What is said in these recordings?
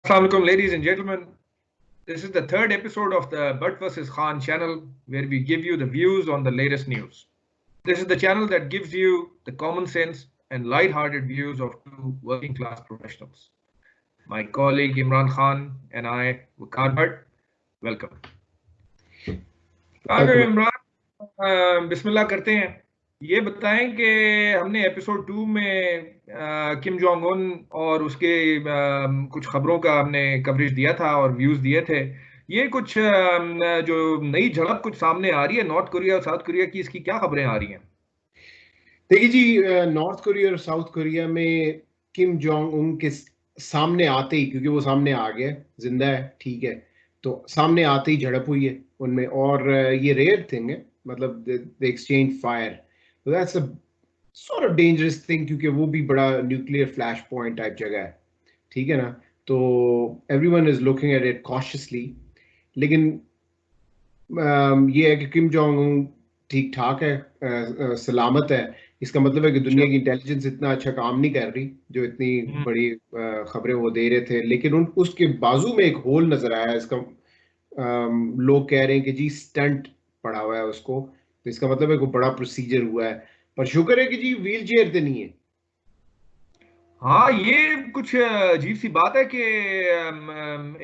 Assalamu alaikum, ladies and gentlemen. This is the third episode of the Butt vs. Khan channel, where we give you the views on the latest news. This is the channel that gives you the common sense and light-hearted views of two working class professionals. My colleague Imran Khan and I, Waqar Butt, welcome. Imran, बिस्मिल्लाह करते हैं. ये बताएं कि हमने episode 2 में Kim Jong Un और उसके कुछ खबरों का हमने कवरेज दिया था और व्यूज दिए थे. ये कुछ जो नई झड़प कुछ सामने आ रही है नॉर्थ कोरिया और साउथ कोरिया की, इसकी क्या खबरें आ रही हैं? देखिए जी, नॉर्थ कोरिया और साउथ कोरिया में किम जोंग उन के सामने आते ही, क्योंकि वो सामने आ गया, जिंदा है, ठीक है, तो सामने आते ही झड़प हुई है उनमें. और ये रेयर थिंग है, मतलब दे एक्सचेंज फायर. तो that's a sort of dangerous thing, क्योंकि वो भी बड़ा न्यूक्लियर फ्लैश पॉइंट टाइप जगह है, ठीक है ना. तो everyone is looking at it cautiously. लेकिन ये है कि किम जोंग उन ठीक ठाक है, सलामत है. इसका मतलब है कि दुनिया की इंटेलिजेंस इतना अच्छा काम नहीं कर रही जो इतनी बड़ी खबरें वो दे रहे थे. लेकिन उसके बाजू में एक होल नजर आया. इसका लोग कह रहे हैं कि जी स्टंट पड़ा हुआ है उसको, तो इसका मतलब है कोई बड़ा प्रोसीजर हुआ है. पर शुक्र है कि जी व्हील चेयर तो नहीं है. हाँ, ये कुछ अजीब सी बात है कि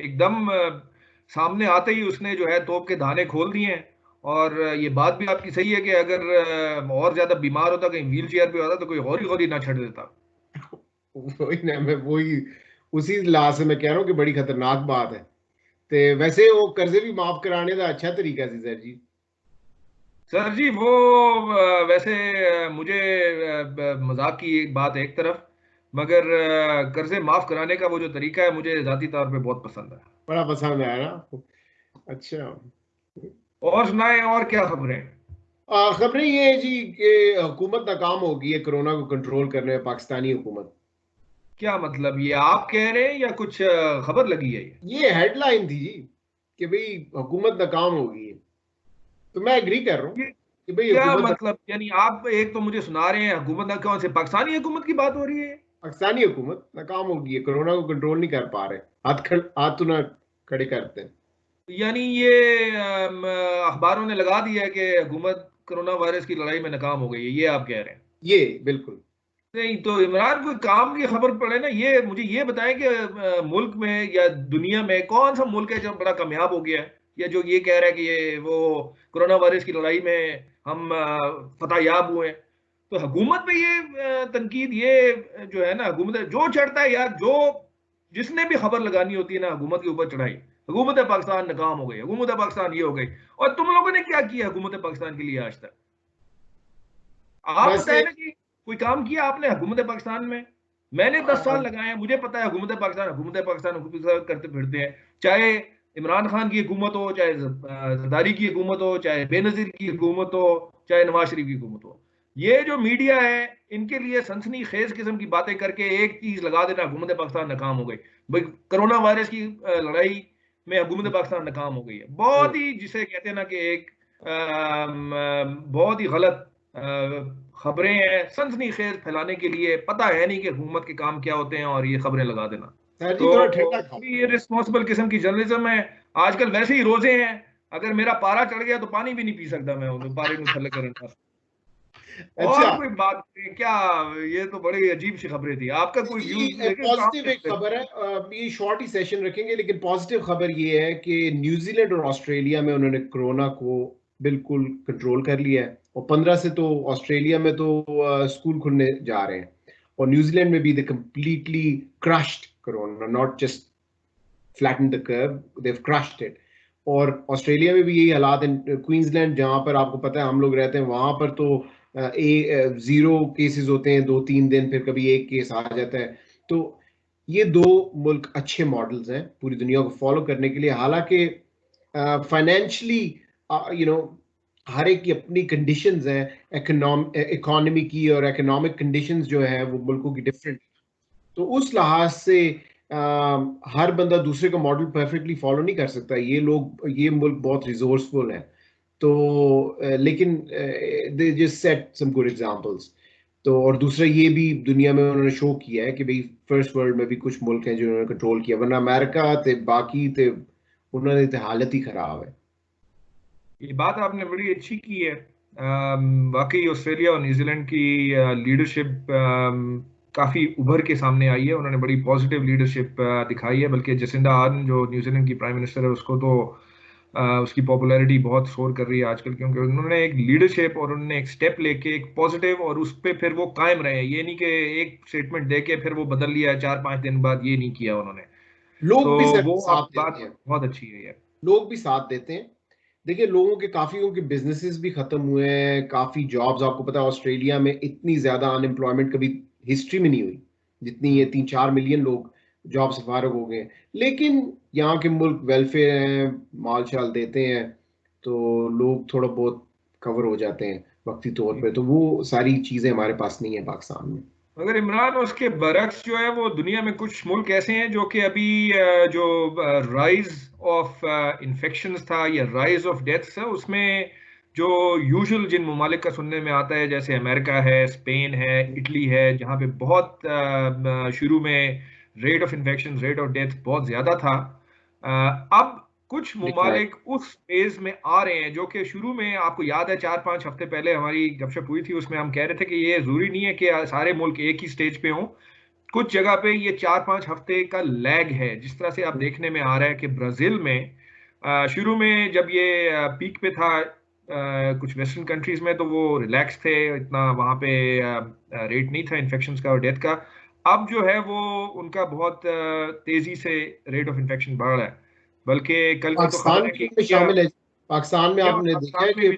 एकदम सामने आते ही उसने जो है तोप के धाने खोल दिए हैं. और ये बात भी आपकी सही है कि अगर और ज्यादा बीमार होता, कहीं व्हील चेयर पे होता, तो कोई और ही ना छड़ देता. वही ना, मैं वही उसी लिहाज से मैं कह रहा हूँ कि बड़ी खतरनाक बात है. तो वैसे वो कर्जे भी माफ कराने का अच्छा तरीका सी सर जी. सर जी, वो वैसे मुझे मजाक की बात है एक तरफ, मगर कर्जे माफ कराने का वो जो तरीका है मुझे जाती तौर पे बहुत पसंद है. बड़ा पसंद आया ना आपको? अच्छा, और सुनाएं, और क्या खबरें? खबरें ये है जी कि हुकूमत नाकाम हो गई है कोरोना को कंट्रोल करने में, पाकिस्तानी हुकूमत. क्या मतलब, ये आप कह रहे हैं या कुछ खबर लगी है? ये हेडलाइन थी जी कि भाई हुकूमत नाकाम हो गई है. तो मैं एग्री कर रहा हूँ ये कि भाई क्या हुकूमत, मतलब, यानी आप एक तो मुझे सुना रहे हैं हुकूमत ना, कौन से पाकिस्तानी हुकूमत की बात हो रही है? पाकिस्तानी हुकूमत नाकाम हो गई है, कोरोना को कंट्रोल नहीं कर पा रहे, हाथ तो ना खड़े करते हैं. यानी ये अखबारों ने लगा दिया है कि हुकूमत कोरोना वायरस की लड़ाई में नाकाम हो गई है, ये आप कह रहे हैं? ये बिल्कुल नहीं तो इमरान, कोई काम की खबर पड़े ना, ये मुझे ये बताएं कि मुल्क में या दुनिया में कौन सा मुल्क है जो बड़ा कामयाब हो गया है, या जो ये कह रहा है कि ये वो कोरोना वायरस की लड़ाई में हम फतह याब हुए हैं. तो हुकूमत पे ये तनकीद, ये जो है ना, हुकूमत जो चढ़ता है यार, जो जिसने भी खबर लगानी होती है ना हुकूमत के ऊपर चढ़ाई, हुकूमत पाकिस्तान नाकाम हो गई, हुकूमत पाकिस्तान ये हो गई. और तुम लोगों ने क्या किया हुकूमत पाकिस्तान के लिए आज तक? आप बताए वैसे. ना कि कोई काम किया आपने हुकूमत पाकिस्तान में? मैंने 10 साल लगाए हैं, मुझे पता है हुकूमत पाकिस्तान हुकूमत पाकिस्तान हुकूमत पाकिस्तान करते फिरते हैं. चाहे इमरान खान की हुकूमत हो, चाहे जरदारी की हुकूमत हो, चाहे बेनजीर की हुकूमत हो, चाहे नवाज शरीफ की हुकूमत हो. ये जो मीडिया है, इनके लिए सनसनी खेज किस्म की बातें करके एक चीज लगा देना, हुकूमत पाकिस्तान नाकाम हो गई. भाई कोरोना वायरस की लड़ाई में हुकूमत पाकिस्तान नाकाम हो गई है. बहुत ही, जिसे कहते हैं ना कि एक बहुत ही गलत खबरें हैं, सनसनी खेज फैलाने के लिए. पता है नहीं कि हुकूमत के काम क्या होते हैं और ये खबरें लगा देना. सर जी तो थोड़ा ठंडा खाओ. ये रिस्पॉन्सिबल किस्म की जर्नलिज्म है. आजकल वैसे ही रोजे हैं, अगर मेरा पारा चढ़ गया तो पानी भी नहीं पी सकता मैं, पारे में थल्ले करना. अच्छा, और कोई बात क्या, ये तो बड़ी अजीब सी खबरें थी. आपका कोई व्यूज लेके काम पॉजिटिव एक करते? खबर है. ये शॉर्ट ही सेशन रखेंगे, लेकिन पॉजिटिव खबर ये है कि न्यूजीलैंड और ऑस्ट्रेलिया में उन्होंने कोरोना को बिल्कुल कंट्रोल कर लिया है. और 15 से तो ऑस्ट्रेलिया में तो स्कूल खुलने जा रहे हैं, और न्यूजीलैंड में भी दे completely crushed corona, not just flattened the curve, they've crushed it. और ऑस्ट्रेलिया में भी यही हालात है. क्वींसलैंड जहां पर आपको पता है हम लोग रहते हैं, वहां पर तो जीरो केसेस होते हैं 2-3 दिन, फिर कभी एक केस आ जाता है. तो ये दो मुल्क अच्छे मॉडल्स हैं पूरी दुनिया को फॉलो करने के लिए. हालांकि फाइनेंशियली यू नो हर एक की अपनी कंडीशंस हैं, इकोनॉमी की और इकोनॉमिक कंडीशंस जो है वो मुल्कों की डिफरेंट. तो उस लिहाज से हर बंदा दूसरे का मॉडल परफेक्टली फॉलो नहीं कर सकता. ये मुल्क बहुत रिसोर्सफुल है. तो लेकिन they just set some good examples. تو اور دوسرا یہ بھی دنیا میں انہوں نے شو کیا ہے کہ بھئی فرسٹ ورلڈ میں بھی کچھ ملک ہیں جنہوں نے کنٹرول کیا, ورنہ امریکہ تے باقی تے انہوں نے تے حالت ہی خراب ہے. یہ بات آپ نے بڑی اچھی کی ہے. واقعی آسٹریلیا اور نیوزی لینڈ کی لیڈرشپ کافی ابھر کے سامنے آئی ہے. انہوں نے بڑی پازیٹیو لیڈرشپ دکھائی ہے, بلکہ جسنڈا آرڈن جو نیوزی لینڈ کی پرائم منسٹر ہے, اس کو تو اس کی پاپولیرٹی بہت سور کر رہی ہے آج کل, کیونکہ انہوں نے ایک لیڈرشپ اور انہوں نے ایک سٹیپ لے کے ایک پازیٹیو, اور اس پہ پھر وہ قائم رہے ہیں. یہ نہیں کہ ایک سٹیٹمنٹ دے کے پھر وہ بدل لیا 4-5 دن بعد, یہ نہیں کیا انہوں نے. لوگ تو بھی وہ ساتھ بات دیتے ہیں, بہت اچھی ہے. لوگ بھی ساتھ دیتے ہیں. دیکھیں لوگوں کے کافیوں کے بزنسز بھی ختم ہوئے ہیں, کافی جابز, آپ کو پتا ہے آسٹریلیا میں اتنی زیادہ ان امپلائمنٹ کبھی ہسٹری میں نہیں ہوئی جتنی یہ 3-4 ملین لوگ جاب سے فارغ ہو گئے. لیکن یہاں کے ملک ویلفیئر ہیں, مال شال دیتے ہیں, تو لوگ تھوڑا بہت کور ہو جاتے ہیں وقتی طور پہ. تو وہ ساری چیزیں ہمارے پاس نہیں ہیں پاکستان میں. مگر عمران, اس کے برعکس جو ہے وہ دنیا میں کچھ ملک ایسے ہیں جو کہ ابھی جو رائز آف انفیکشنز تھا یا رائز آف ڈیتھس ہے, اس میں جو یوزول جن ممالک کا سننے میں آتا ہے جیسے امریکہ ہے, اسپین ہے, اٹلی ہے, جہاں پہ بہت شروع میں rate of infection, rate of death بہت زیادہ تھا. اب کچھ ممالک اس فیز میں آ رہے ہیں جو کہ شروع میں آپ کو یاد ہے 4-5 ہفتے پہلے ہماری گپ شپ ہوئی تھی, اس میں ہم کہہ رہے تھے کہ یہ ضروری نہیں ہے کہ سارے ملک ایک ہی سٹیج پہ ہوں. کچھ جگہ پہ یہ 4-5 ہفتے کا لیگ ہے, جس طرح سے آپ دیکھنے میں آ رہا ہے کہ برازیل میں شروع میں جب یہ پیک پہ تھا کچھ ویسٹرن کنٹریز میں, تو وہ ریلیکس تھے, اتنا وہاں پہ ریٹ نہیں تھا انفیکشنز کا اور ڈیتھ کا. اب جو ہے وہ ان کا بہت تیزی سے ریٹ آف انفیکشن بڑھ رہا ہے. بلکہ کل کی تو خبر پاکستان ہے کہ میں شامل ہے, پاکستان میں آپ نے دیکھا پاکستان ہے میں کہ بھی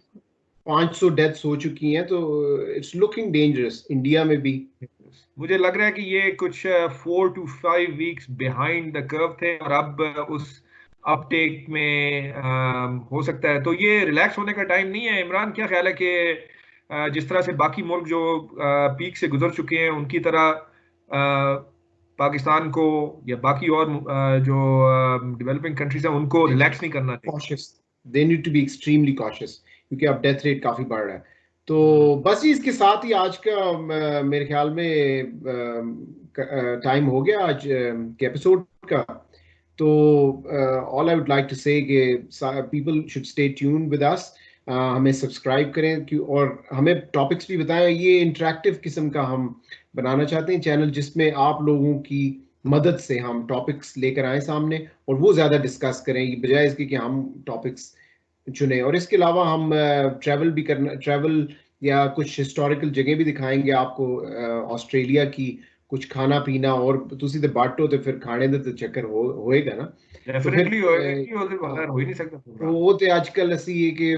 500 ڈیتھس ہو چکی ہیں, تو اٹس لکنگ ڈینجرس. انڈیا میں بھی مجھے لگ رہا ہے کہ یہ کچھ 4 to 5 ویکس بیہائنڈ دا کرو تھے, اور اب اس اپ ٹیک میں ہو سکتا ہے. تو یہ ریلیکس ہونے کا ٹائم نہیں ہے. عمران, کیا خیال ہے کہ جس طرح سے باقی ملک جو پیک سے گزر چکے ہیں ان کی طرح پاکستان کو یا باقی اور جو ڈیولپنگ کنٹریز ہیں ان کو ریلیکس نہیں کرنا چاہیے؟ cautious. They need to be extremely cautious کیونکہ اب ڈیتھ ریٹ کافی بڑھ رہا ہے. تو بس اس کے ساتھ ہی آج کا میرے خیال میں ٹائم ہو گیا آج کے ایپیسوڈ کا. تو all I would like to say کہ people should stay tuned with us. ہمیں سبسکرائب کریں اور ہمیں ٹاپکس بھی بتائیں. یہ انٹریکٹیو قسم کا ہم بنانا چاہتے ہیں چینل, جس میں آپ لوگوں کی مدد سے ہم ٹاپکس لے کر آئیں سامنے اور وہ زیادہ ڈسکس کریں, بجائے اس کے کہ ہم ٹاپکس چنیں. اور اس کے علاوہ ہم ٹریول بھی کرنا, ٹریول یا کچھ ہسٹوریکل جگہ بھی دکھائیں گے آپ کو آسٹریلیا کی, کچھ کھانا پینا, اور تسی تے باٹو تے پھر کھانے دے تو چکر ہوئے گا نا. تو پھر ڈیفینیٹلی ہوئے گا, کہ وہ بغیر ہو ہی نہیں سکتا پروگرام. وہ تے آج کل اسی ہے کہ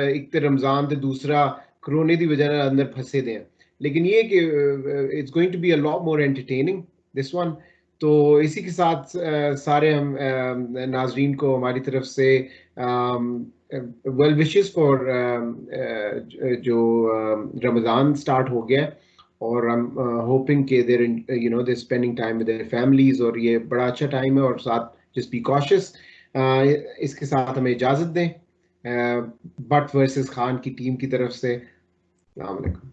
ایک تے رمضان تے دوسرا کرونے دی وجہ نال اندر پھنسے دے ہیں, لیکن یہ کہ it's going to be a lot more entertaining this one. تو اسی کے ساتھ سارے ہم ناظرین کو ہماری طرف سے ویل وشز فار جو رمضان سٹارٹ ہو گیا, اور ہوپنگ کہ they're you know they're spending time with their families, اور یہ بڑا اچھا ٹائم ہے. اور ساتھ جسٹ بی کاشیس. اس کے ساتھ ہمیں اجازت دیں بٹ ورسز خان کی ٹیم کی طرف سے. السلام علیکم.